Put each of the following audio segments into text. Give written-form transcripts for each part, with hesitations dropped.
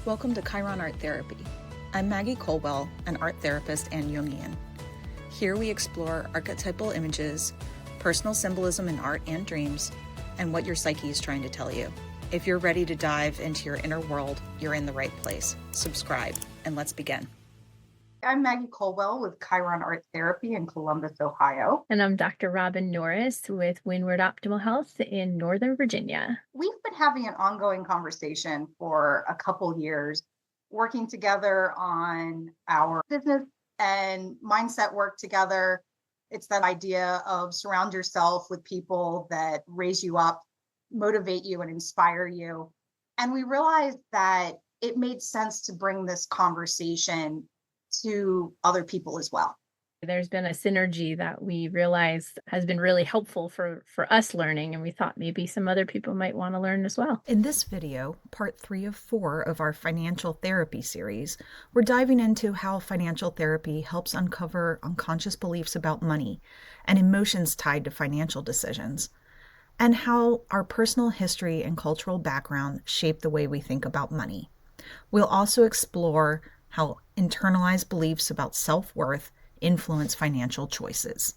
Welcome to Chiron Art Therapy. I'm Maggi Colwell, an art therapist and Jungian. Here we explore archetypal images, personal symbolism in art and dreams, and what your psyche is trying to tell you. If you're ready to dive into your inner world, you're in the right place. Subscribe, and let's begin. I'm Maggi Colwell with Chiron Art Therapy in Columbus, Ohio. And I'm Dr. Robin Norris with Windward Optimal Health in Northern Virginia. We've been having an ongoing conversation for a couple years, working together on our business and mindset work together. It's that idea of surround yourself with people that raise you up, motivate you, and inspire you. And we realized that it made sense to bring this conversation to other people as well. There's been a synergy that we realized has been really helpful for us learning, and we thought maybe some other people might want to learn as well. In this video, part 3 of 4 of our financial therapy series, we're diving into how financial therapy helps uncover unconscious beliefs about money and emotions tied to financial decisions, and how our personal history and cultural background shape the way we think about money. We'll also explore how internalized beliefs about self-worth influence financial choices.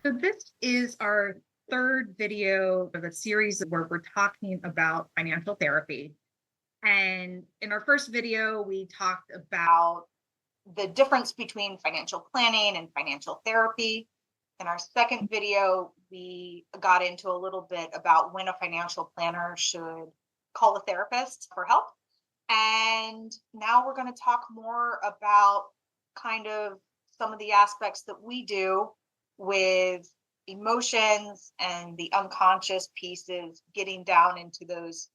So this is our third video of a series where we're talking about financial therapy. And in our first video, we talked about the difference between financial planning and financial therapy. In our second video, we got into a little bit about when a financial planner should call a therapist for help. And now we're going to talk more about kind of some of the aspects that we do with emotions and the unconscious pieces, getting down into those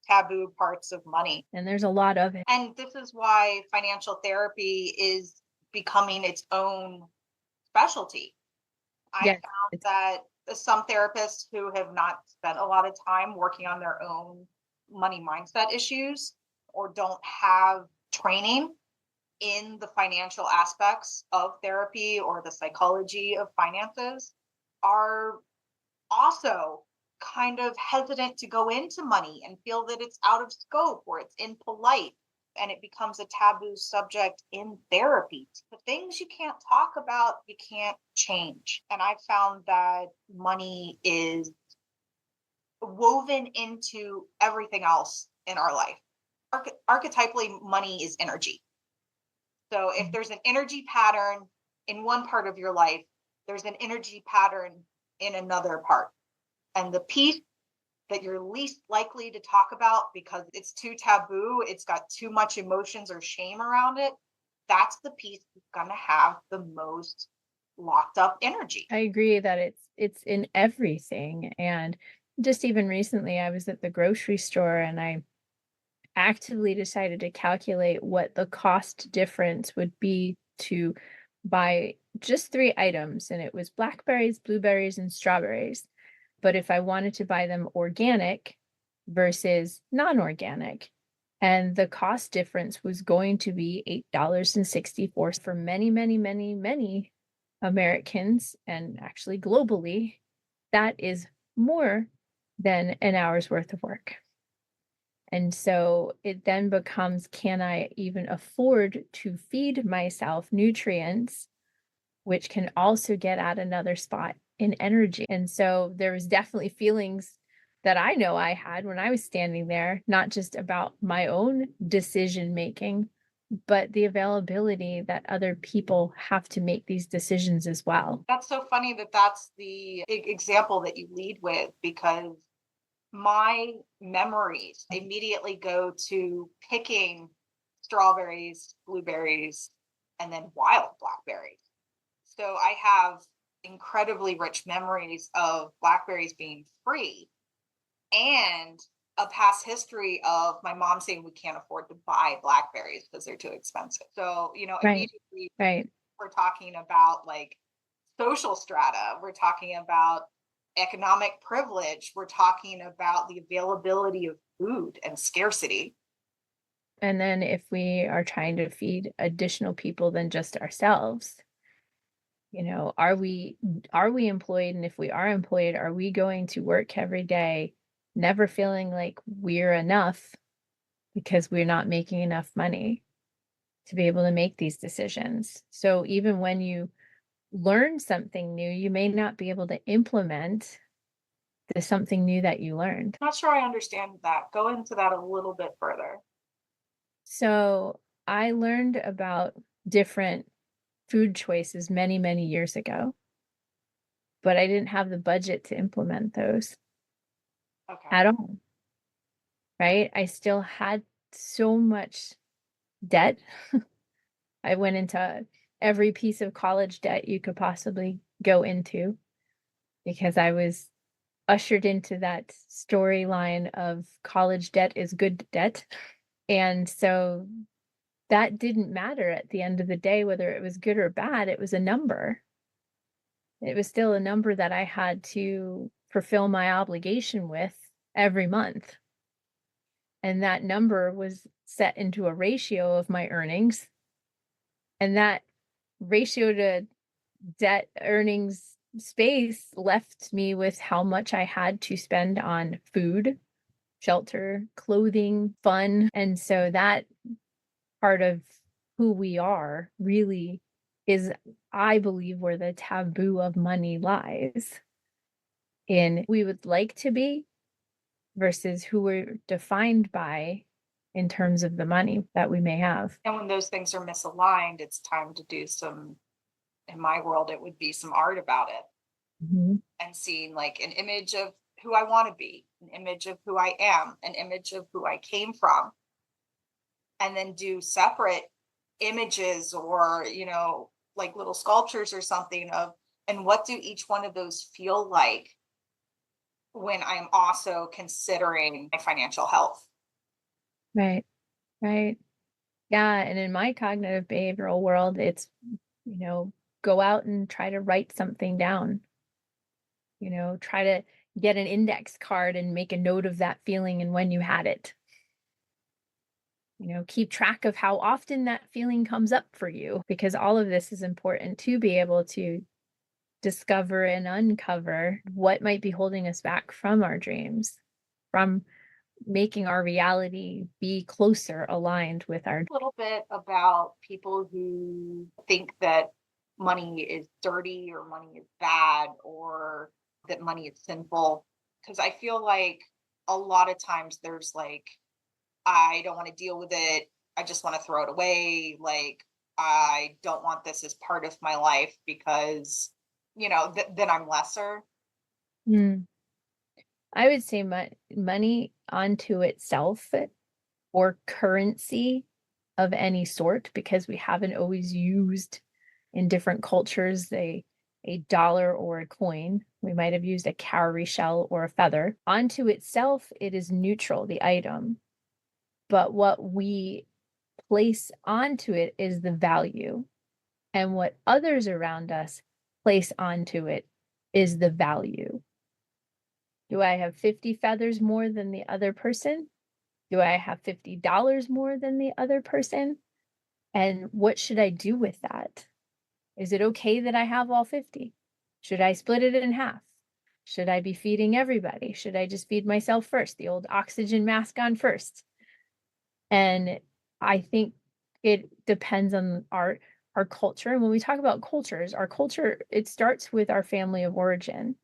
taboo parts of money. And there's a lot of it. And this is why financial therapy is becoming its own specialty. I found that some therapists who have not spent a lot of time working on their own money mindset issues or don't have training in the financial aspects of therapy or the psychology of finances are also kind of hesitant to go into money and feel that it's out of scope or it's impolite, and it becomes a taboo subject in therapy. The things you can't talk about, you can't change. And I found that money is woven into everything else in our life. Archetypally, money is energy. So if there's an energy pattern in one part of your life, there's an energy pattern in another part. And the piece that you're least likely to talk about because it's too taboo, it's got too much emotions or shame around it, that's the piece that's going to have the most locked up energy. I agree that it's in everything. And just even recently, I was at the grocery store and I actively decided to calculate what the cost difference would be to buy just 3 items, and it was blackberries, blueberries, and strawberries. But if I wanted to buy them organic versus non-organic, and the cost difference was going to be $8.64 for many, many, many, many Americans, and actually globally, that is more than an hour's worth of work. And so it then becomes, can I even afford to feed myself nutrients, which can also get at another spot in energy? And so there was definitely feelings that I know I had when I was standing there, not just about my own decision making, but the availability that other people have to make these decisions as well. That's so funny that that's the example that you lead with, because my memories immediately go to picking strawberries, blueberries, and then wild blackberries. So I have incredibly rich memories of blackberries being free and a past history of my mom saying we can't afford to buy blackberries because they're too expensive. So, immediately we're talking about like social strata. We're talking about economic privilege. We're talking about the availability of food and scarcity. And then if we are trying to feed additional people than just ourselves, are we employed? And if we are employed, are we going to work every day never feeling like we're enough because we're not making enough money to be able to make these decisions. So even when you learn something new, you may not be able to implement the something new that you learned. Not sure I understand that. Go into that a little bit further. So I learned about different food choices many, many years ago, but I didn't have the budget to implement those at Okay. all, right? I still had so much debt. I went into every piece of college debt you could possibly go into because I was ushered into that storyline of college debt is good debt. And so that didn't matter at the end of the day, whether it was good or bad, it was a number. It was still a number that I had to fulfill my obligation with every month. And that number was set into a ratio of my earnings. And that ratio to debt earnings space left me with how much I had to spend on food, shelter, clothing, fun. And so that part of who we are really is, I believe, where the taboo of money lies in we would like to be versus who we're defined by in terms of the money that we may have. And when those things are misaligned, it's time to do some, in my world, it would be some art about it Mhm. and seeing like an image of who I want to be, an image of who I am, an image of who I came from, and then do separate images or, like little sculptures or something of, and what do each one of those feel like when I'm also considering my financial health. Right, right. Yeah, and in my cognitive behavioral world, it's, go out and try to write something down. Try to get an index card and make a note of that feeling and when you had it. Keep track of how often that feeling comes up for you, because all of this is important to be able to discover and uncover what might be holding us back from our dreams, from making our reality be closer aligned with our. A little bit about people who think that money is dirty or money is bad or that money is sinful. Because I feel like a lot of times there's like, I don't want to deal with it. I just want to throw it away. Like, I don't want this as part of my life because, then I'm lesser. Hmm. I would say money onto itself or currency of any sort, because we haven't always used in different cultures a dollar or a coin. We might have used a cowrie shell or a feather. Onto itself, it is neutral, the item. But what we place onto it is the value. And what others around us place onto it is the value. Do I have 50 feathers more than the other person? Do I have $50 more than the other person? And what should I do with that? Is it okay that I have all 50? Should I split it in half? Should I be feeding everybody? Should I just feed myself first? The old oxygen mask on first. And I think it depends on our culture. And when we talk about cultures, our culture, it starts with our family of origin,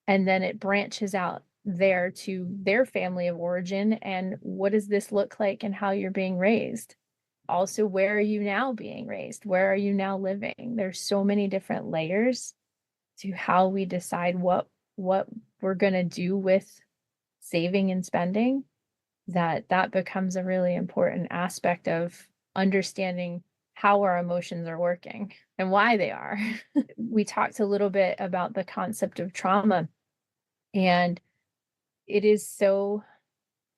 and then it branches out there to their family of origin. And what does this look like and how you're being raised? Also, where are you now being raised? Where are you now living? There's so many different layers to how we decide what we're going to do with saving and spending, that becomes a really important aspect of understanding how our emotions are working and why they are. We talked a little bit about the concept of trauma, and it is so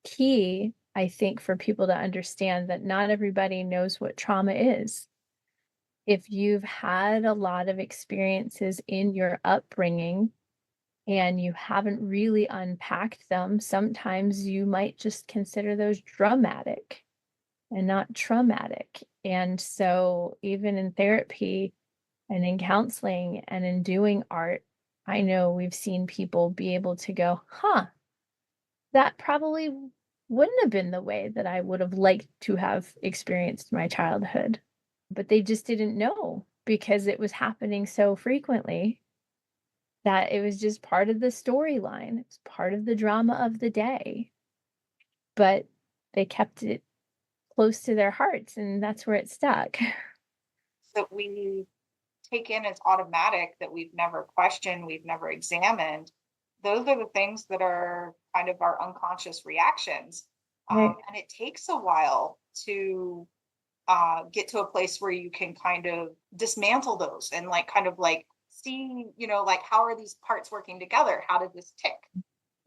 key, I think, for people to understand that not everybody knows what trauma is. If you've had a lot of experiences in your upbringing and you haven't really unpacked them, sometimes you might just consider those dramatic and not traumatic. And so, even in therapy and in counseling and in doing art, I know we've seen people be able to go, huh, that probably wouldn't have been the way that I would have liked to have experienced my childhood. But they just didn't know because it was happening so frequently that it was just part of the storyline. It was part of the drama of the day. But they kept it close to their hearts, and that's where it stuck. That we take in as automatic, that we've never questioned, we've never examined. Those are the things that are kind of our unconscious reactions. Right. And it takes a while to get to a place where you can kind of dismantle those and like kind of like see, like how are these parts working together? How did this tick?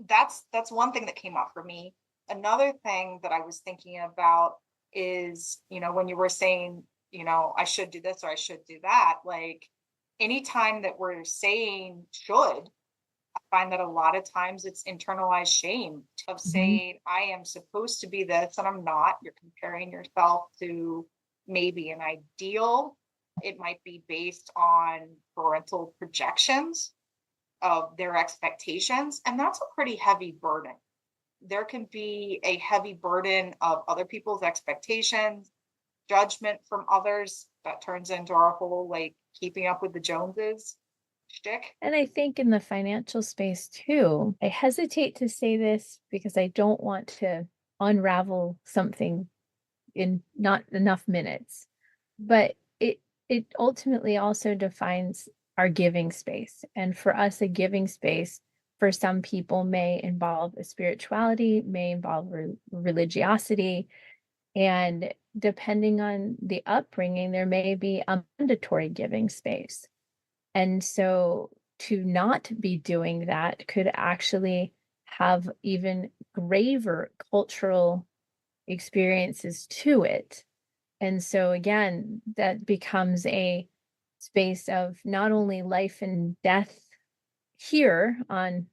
That's one thing that came up for me. Another thing that I was thinking about is, when you were saying, I should do this or I should do that, like anytime that we're saying should, I find that a lot of times it's internalized shame of saying, I am supposed to be this and I'm not. You're comparing yourself to maybe an ideal. It might be based on parental projections of their expectations. And that's a pretty heavy burden. There can be a heavy burden of other people's expectations, judgment from others that turns into our whole like keeping up with the Joneses shtick. And I think in the financial space too, I hesitate to say this because I don't want to unravel something in not enough minutes, but it ultimately also defines our giving space. And for us, a giving space for some people may involve a spirituality, may involve religiosity, and depending on the upbringing, there may be a mandatory giving space. And so to not be doing that could actually have even graver cultural experiences to it. And so again, that becomes a space of not only life and death here on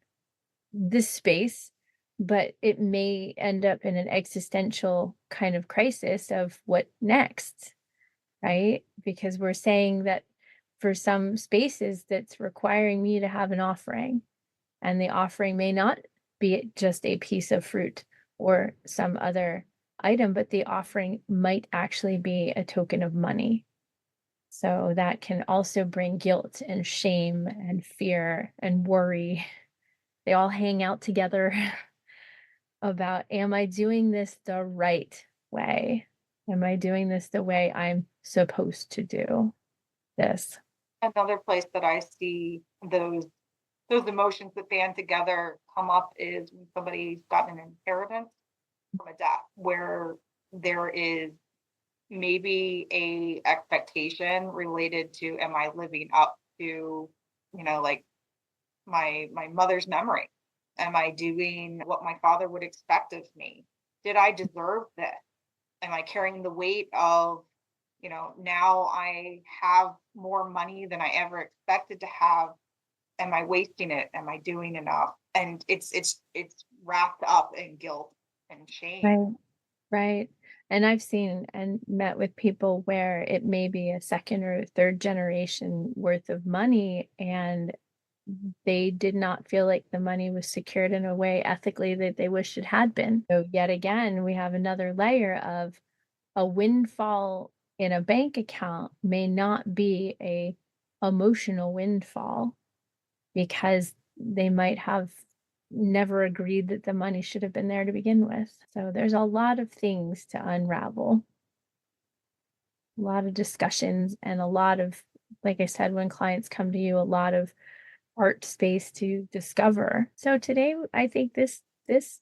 this space, but it may end up in an existential kind of crisis of what next, right? Because we're saying that for some spaces that's requiring me to have an offering, and the offering may not be just a piece of fruit or some other item, but the offering might actually be a token of money. So that can also bring guilt and shame and fear and worry. They all hang out together about, am I doing this the right way? Am I doing this the way I'm supposed to do this? Another place that I see those emotions that band together come up is when somebody's gotten an inheritance from a death, where there is maybe a expectation related to, am I living up to, like my mother's memory? Am I doing what my father would expect of me? Did I deserve this? Am I carrying the weight of, now I have more money than I ever expected to have? Am I wasting it? Am I doing enough? And it's wrapped up in guilt and shame. Right. Right. And I've seen and met with people where it may be a second or third generation worth of money, and they did not feel like the money was secured in a way ethically that they wished it had been. So yet again, we have another layer of a windfall in a bank account may not be a emotional windfall because they might have never agreed that the money should have been there to begin with. So there's a lot of things to unravel, a lot of discussions, and a lot of, like I said, when clients come to you, a lot of art space to discover. So today, I think this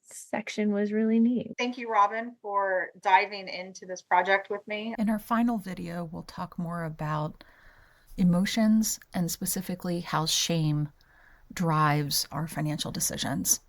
section was really neat. Thank you, Robin, for diving into this project with me. In our final video, we'll talk more about emotions and specifically how shame drives our financial decisions.